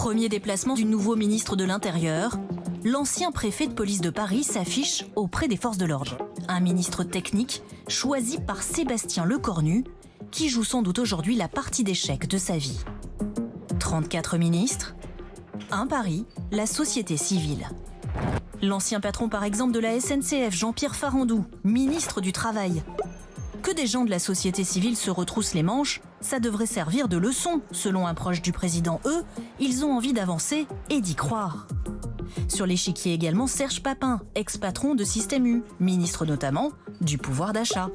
Premier déplacement du nouveau ministre de l'Intérieur, l'ancien préfet de police de Paris s'affiche auprès des forces de l'ordre. Un ministre technique choisi par Sébastien Lecornu, qui joue sans doute aujourd'hui la partie d'échec de sa vie. 34 ministres, un pari, la société civile. L'ancien patron par exemple de la SNCF, Jean-Pierre Farandou, ministre du Travail. Que des gens de la société civile se retroussent les manches, ça devrait servir de leçon, selon un proche du président. Eux, ils ont envie d'avancer et d'y croire. Sur l'échiquier également Serge Papin, ex-patron de Système U, ministre notamment du pouvoir d'achat.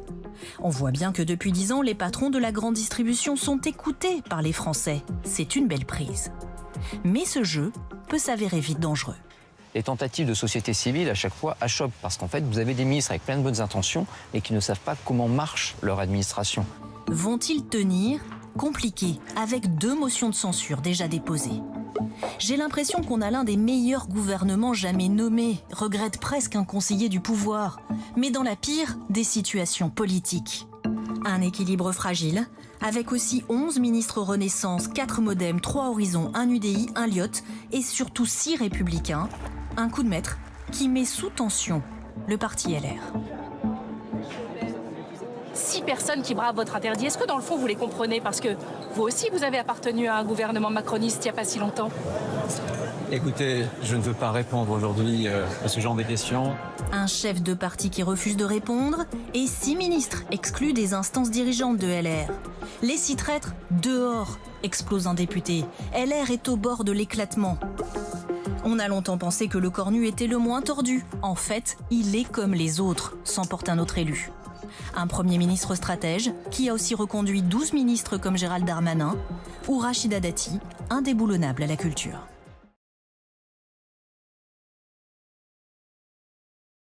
On voit bien que depuis 10 ans, les patrons de la grande distribution sont écoutés par les Français. C'est une belle prise. Mais ce jeu peut s'avérer vite dangereux. Les tentatives de société civile, à chaque fois, achoppent parce qu'en fait, vous avez des ministres avec plein de bonnes intentions et qui ne savent pas comment marche leur administration. Vont-ils tenir? Compliqué, avec 2 motions de censure déjà déposées. J'ai l'impression qu'on a l'un des meilleurs gouvernements jamais nommés, regrette presque un conseiller du pouvoir, mais dans la pire des situations politiques. Un équilibre fragile, avec aussi 11 ministres Renaissance, 4 Modem, 3 Horizon, 1 UDI, 1 Lyotte et surtout 6 Républicains. Un coup de maître qui met sous tension le parti LR. 6 personnes qui bravent votre interdit, est-ce que dans le fond vous les comprenez? Parce que vous aussi vous avez appartenu à un gouvernement macroniste il n'y a pas si longtemps. Écoutez, je ne veux pas répondre aujourd'hui à ce genre de questions. Un chef de parti qui refuse de répondre et 6 ministres exclus des instances dirigeantes de LR. Les 6 traîtres dehors, explose un député. LR est au bord de l'éclatement. On a longtemps pensé que Lecornu était le moins tordu. En fait, il est comme les autres, s'emporte un autre élu. Un Premier ministre stratège qui a aussi reconduit 12 ministres comme Gérald Darmanin ou Rachida Dati, indéboulonnable à la culture.